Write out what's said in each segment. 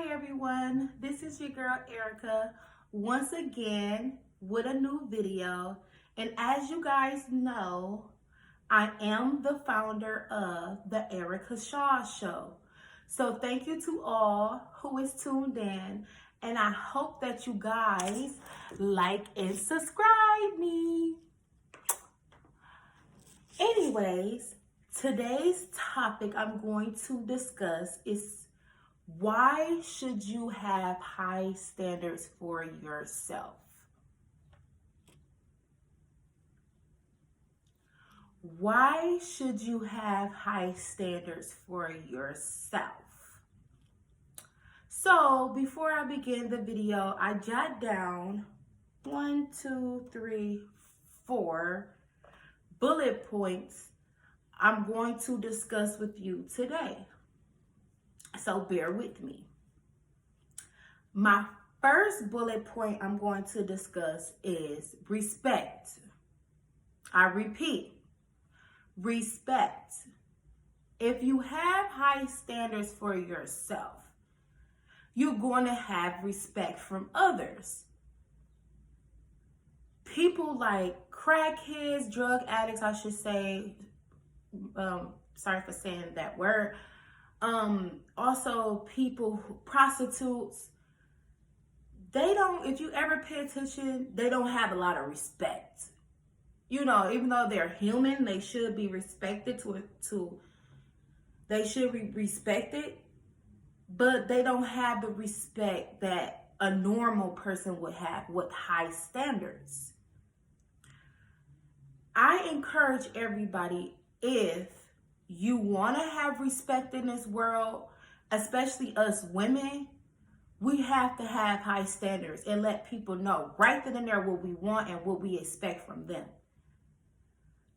Hi everyone, this is your girl Erica once again with a new video. And as you guys know, I am the founder of the Erica Shaw Show. So thank you to all who is tuned in, and I hope that you guys like and subscribe me. Anyways, today's topic I'm going to discuss is why should you have high standards for yourself? Why should you have high standards for yourself? So before I begin the video, I jot down 4 bullet points I'm going to discuss with you today. So bear with me. My first bullet point I'm going to discuss is respect. I repeat, respect. If you have high standards for yourself, you're going to have respect from others. People like crackheads, drug addicts, I should say, sorry for saying that word. Also people, prostitutes, they don't, if you ever pay attention, they don't have a lot of respect. You know, even though they're human, they should be respected they should be respected, but they don't have the respect that a normal person would have with high standards. I encourage everybody, if you want to have respect in this world, especially us women, we have to have high standards and let people know right then and there what we want and what we expect from them.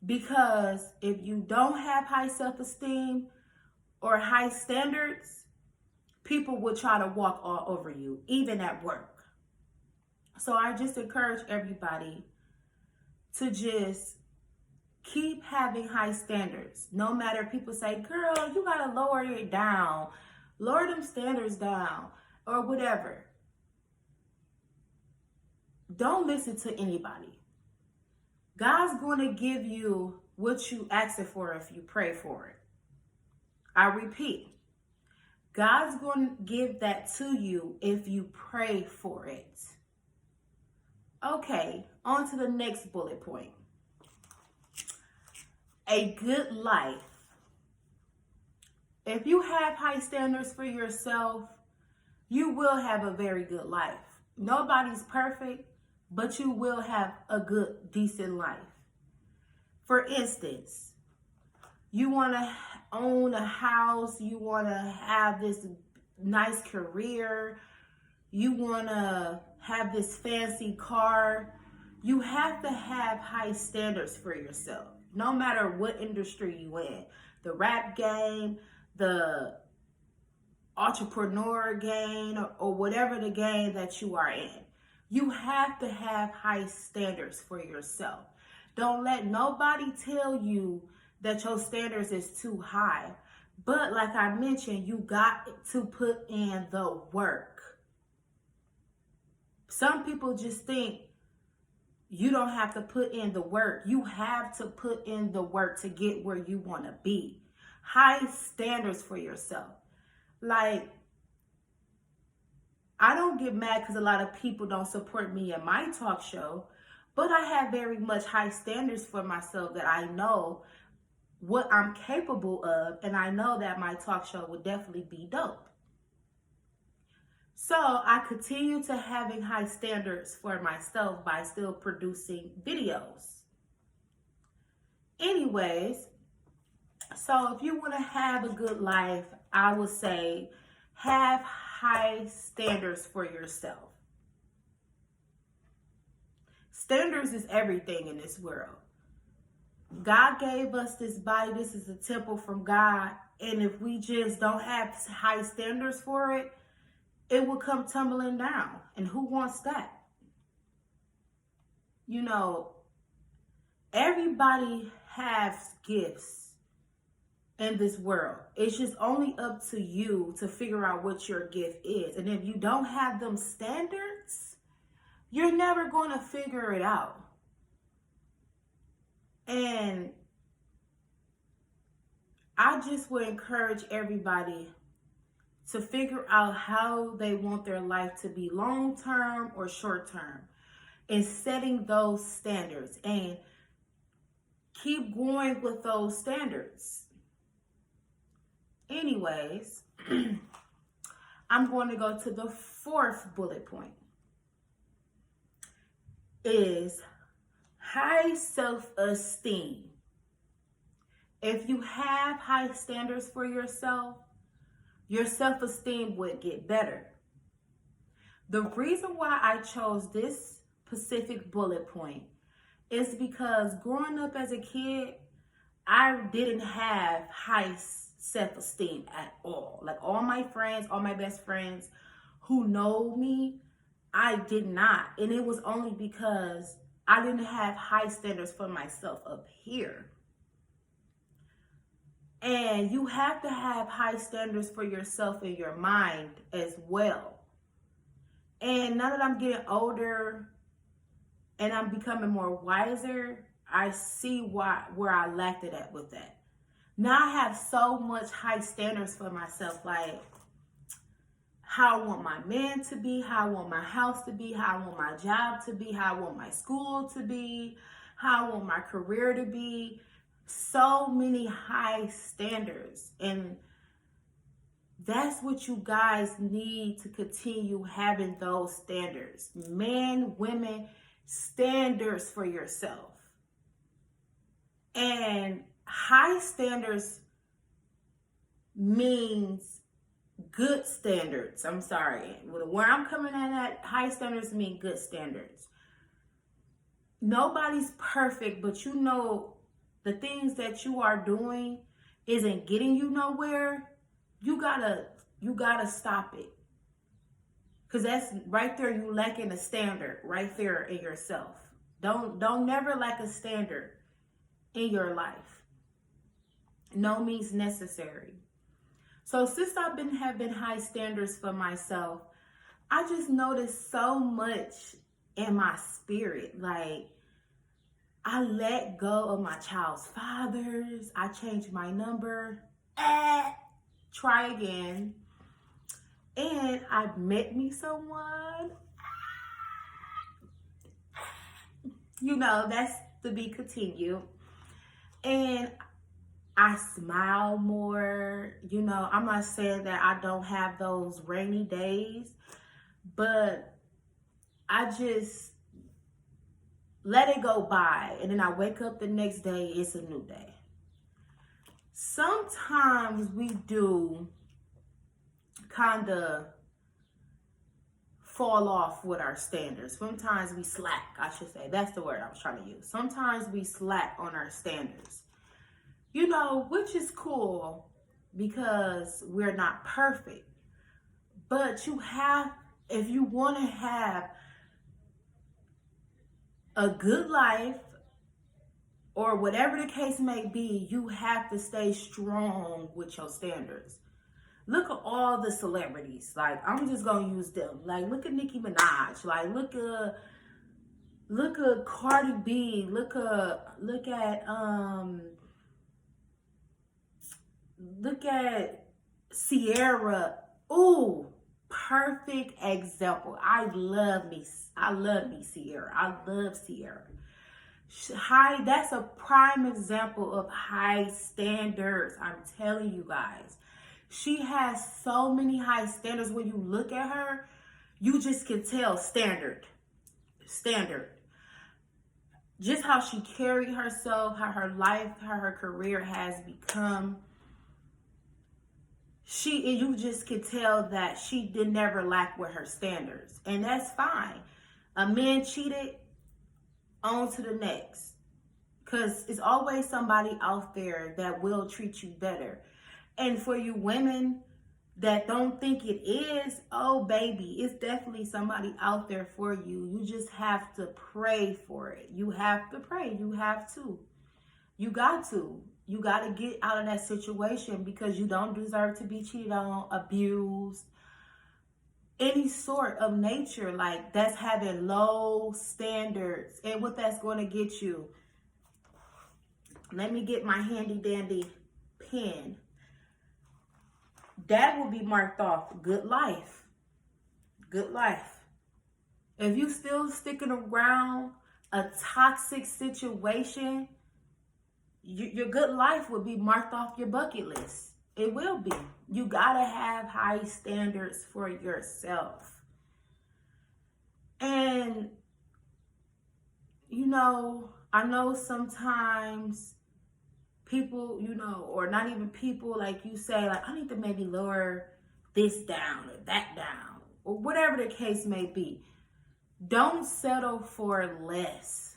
Because if you don't have high self-esteem or high standards, people will try to walk all over you, even at work. So I just encourage everybody to just keep having high standards. No matter, people say, girl, you gotta lower it down, lower them standards down, or whatever. Don't listen to anybody. God's going to give you what you ask for if you pray for it. I repeat, God's going to give that to you if you pray for it. Okay, on to the next bullet point. A good life. If you have high standards for yourself, you will have a very good life. Nobody's perfect, but you will have a good, decent life. For instance, you want to own a house, you want to have this nice career, you want to have this fancy car. You have to have high standards for yourself, no matter what industry you in. The rap game, the entrepreneur game, or whatever the game that you are in. You have to have high standards for yourself. Don't let nobody tell you that your standards is too high. But like I mentioned, you got to put in the work. Some people just think you don't have to put in the work. You have to put in the work to get where you want to be. High standards for yourself. Like, I don't get mad because a lot of people don't support me in my talk show, but I have very much high standards for myself that I know what I'm capable of, and I know that my talk show would definitely be dope. So I continue to having high standards for myself by still producing videos. Anyways, so if you want to have a good life, I would say have high standards for yourself. Standards is everything in this world. God gave us this body. This is a temple from God. And if we just don't have high standards for it, it will come tumbling down. And who wants that? You know, everybody has gifts. in this world. It's just only up to you to figure out what your gift is. And if you don't have them standards, you're never going to figure it out. And I just would encourage everybody to figure out how they want their life to be, long term or short term, and setting those standards and keep going with those standards. Anyways, I'm going to go to the fourth bullet point. Is high self-esteem. If you have high standards for yourself, your self-esteem would get better. The reason why I chose this specific bullet point is because growing up as a kid, I didn't have high self-esteem at all. Like all my friends, all my best friends who know me, I did not. And it was only because I didn't have high standards for myself up here. And you have to have high standards for yourself in your mind as well. And now that I'm getting older and I'm becoming more wiser, I see where I lacked it at with that. Now I have so much high standards for myself, like how I want my man to be, how I want my house to be, how I want my job to be, how I want my school to be, how I want my career to be. So many high standards. And that's what you guys need to continue having, those standards. Men, women, standards for yourself. And high standards means good standards. I'm sorry. Where I'm coming at, high standards mean good standards. Nobody's perfect, but you know the things that you are doing isn't getting you nowhere. You gotta stop it. Because that's right there, you lacking a standard right there in yourself. Don't never lack a standard in your life. No means necessary. So since I've been having high standards for myself, I just noticed so much in my spirit. Like, I let go of my child's fathers. I changed my number. Try again. And I met me someone. You know, that's to be continued. And I smile more. You know, I'm not saying that I don't have those rainy days, but I just let it go by. And then I wake up the next day, it's a new day. Sometimes we do kind of fall off with our standards. Sometimes we slack, I should say. That's the word I was trying to use. Sometimes we slack on our standards. You know, which is cool because we're not perfect. But you have, if you want to have a good life, or whatever the case may be, you have to stay strong with your standards. Look at all the celebrities. Like, I'm just gonna use them. Like, look at Nicki Minaj. Like, look at Cardi B. Look at Ciara. Ooh, perfect example. I love me Ciara. I love Ciara. That's a prime example of high standards. I'm telling you guys. She has so many high standards. When you look at her, you just can tell standard. Just how she carried herself, how her life, how her career has become. You just could tell that she did never lack with her standards. And that's fine. A man cheated, on to the next. Because it's always somebody out there that will treat you better. And for you women that don't think it is, oh baby, it's definitely somebody out there for you. You just have to pray for it. You have to pray. You have to. You got to. You got to get out of that situation because you don't deserve to be cheated on, abused, any sort of nature. Like, that's having low standards. And what that's going to get you. Let me get my handy dandy pen. That will be marked off good life. Good life. If you still sticking around a toxic situation, your good life will be marked off your bucket list. It will be. You gotta have high standards for yourself. And, you know, I know sometimes people, you know, or not even people, like you say, like, I need to maybe lower this down or that down, or whatever the case may be. Don't settle for less.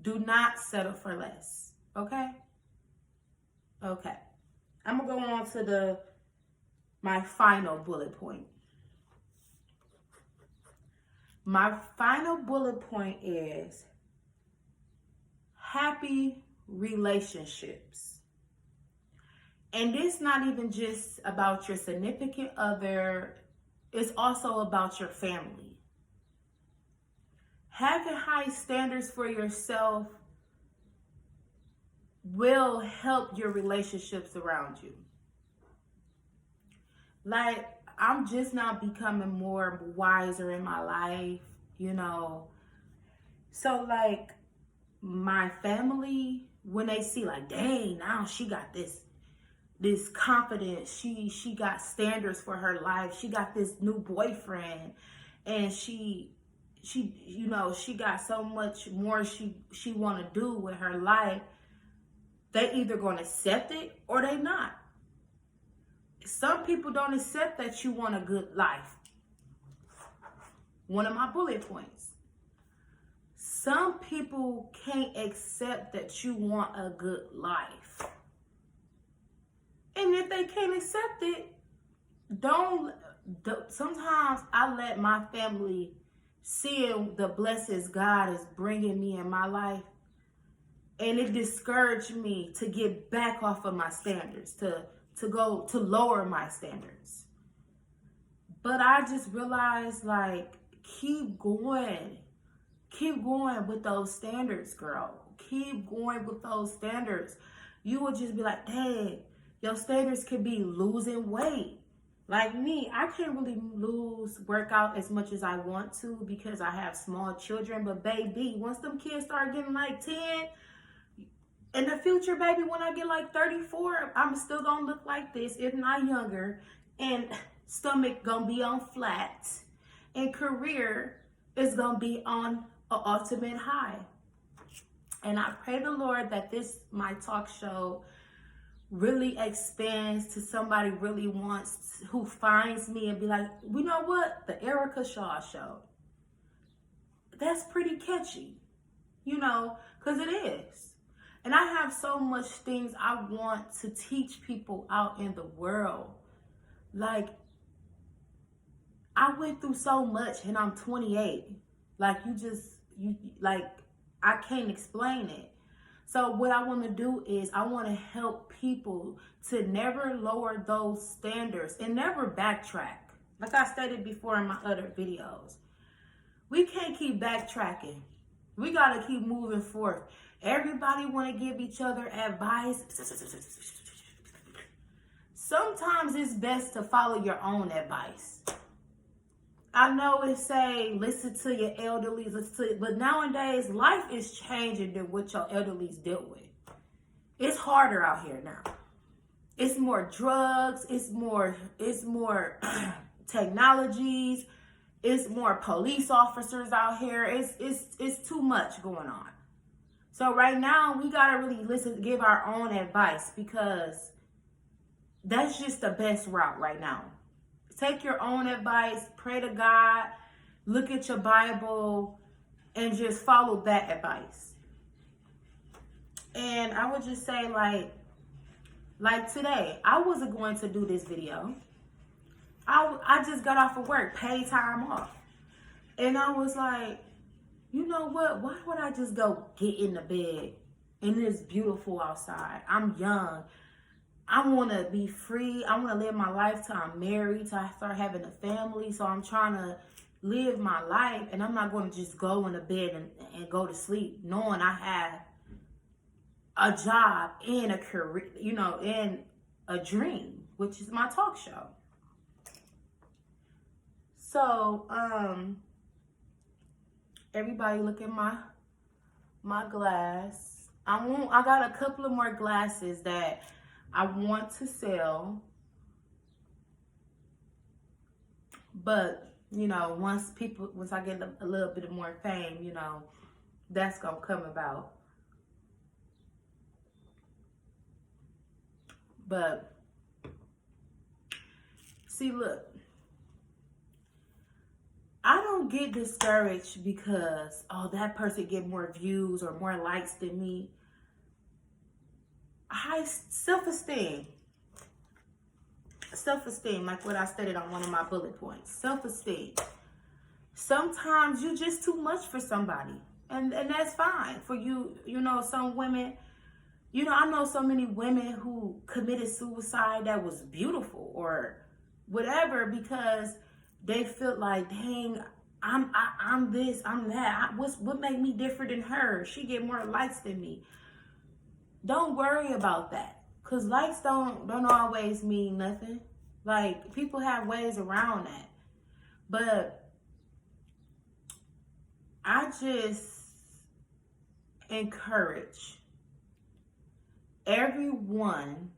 Do not settle for less. Okay? Okay. I'm going to go on to my final bullet point. My final bullet point is happy relationships. And it's not even just about your significant other. It's also about your family. Having high standards for yourself will help your relationships around you. Like, I'm just now becoming more wiser in my life, you know. So, like, my family, when they see, like, dang, now she got this confidence, she got standards for her life, she got this new boyfriend, and she you know, she got so much more she want to do with her life, they either going to accept it or they not. Some people don't accept that you want a good life. One of my bullet points. Some people can't accept that you want a good life. And if they can't accept it, sometimes I let my family see the blessings God is bringing me in my life, and it discouraged me to get back off of my standards, to lower my standards. But I just realized, like, keep going with those standards, girl. Keep going with those standards. You will just be like, dang, your standards could be losing weight. Like me, I can't really work out as much as I want to because I have small children. But baby, once them kids start getting like 10, in the future, baby, when I get like 34, I'm still gonna look like this, if not younger. And stomach gonna be on flat. And career is gonna be on an ultimate high. And I pray the Lord that my talk show, really expands to somebody who finds me and be like, you know what? The Erica Shaw Show. That's pretty catchy, you know, because it is. And I have so much things I want to teach people out in the world. Like, I went through so much and I'm 28. Like, I can't explain it. So what I want to do is I want to help people to never lower those standards and never backtrack. Like I stated before in my other videos, we can't keep backtracking. We got to keep moving forth. Everybody want to give each other advice. Sometimes it's best to follow your own advice. I know it say listen to your elderlies, but nowadays life is changing than what your elderlies dealt with. It's harder out here now. It's more drugs. It's more technologies. It's more police officers out here. It's too much going on. So right now we gotta really give our own advice, because that's just the best route right now. Take your own advice, pray to God, look at your Bible, and just follow that advice. And I would just say, like today, I wasn't going to do this video. I just got off of work, paid time off. And I was like, you know what? Why would I just go get in the bed And it's beautiful outside. I'm young. I want to be free. I want to live my life till I'm married, till I start having a family. So I'm trying to live my life, and I'm not going to just go in the bed and go to sleep knowing I have a job and a career, you know, and a dream, which is my talk show. So, everybody look at my glass. I got a couple of more glasses that I want to sell. But, you know, once I get a little bit more fame, you know, that's going to come about. But, see, look. I don't get discouraged because, oh, that person get more views or more likes than me. High self-esteem. Self-esteem, like what I stated on one of my bullet points. Self-esteem. Sometimes you're just too much for somebody. And that's fine. For you, you know, some women, you know, I know so many women who committed suicide that was beautiful or whatever because they feel like, dang, I'm this, I'm that. What made me different than her? She get more likes than me. Don't worry about that, cause likes don't always mean nothing. Like, people have ways around that, but I just encourage everyone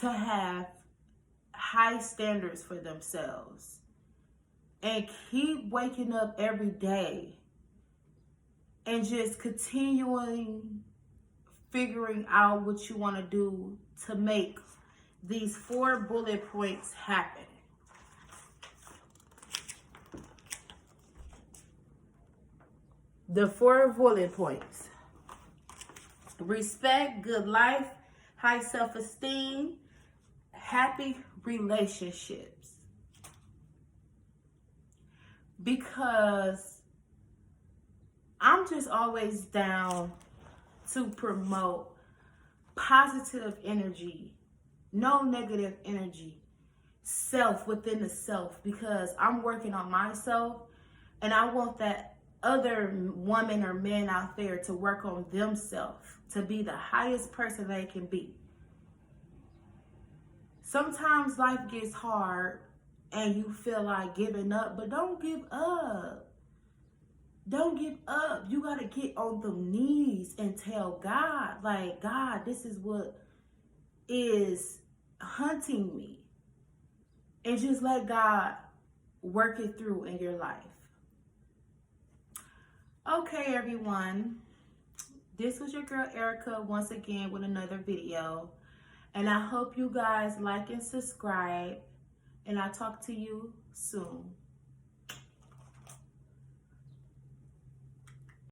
to have high standards for themselves and keep waking up every day and just continuing figuring out what you want to do to make these 4 bullet points happen. The 4 bullet points: respect, good life, high self-esteem, happy relationships. Because I'm just always down to promote positive energy, no negative energy, self within the self, because I'm working on myself and I want that other woman or man out there to work on themselves to be the highest person they can be. Sometimes life gets hard and you feel like giving up, but don't give up. Don't give up. You got to get on the knees and tell God, like, God, this is what is hunting me. And just let God work it through in your life. Okay, everyone. This was your girl Erica once again with another video. And I hope you guys like and subscribe. And I'll talk to you soon.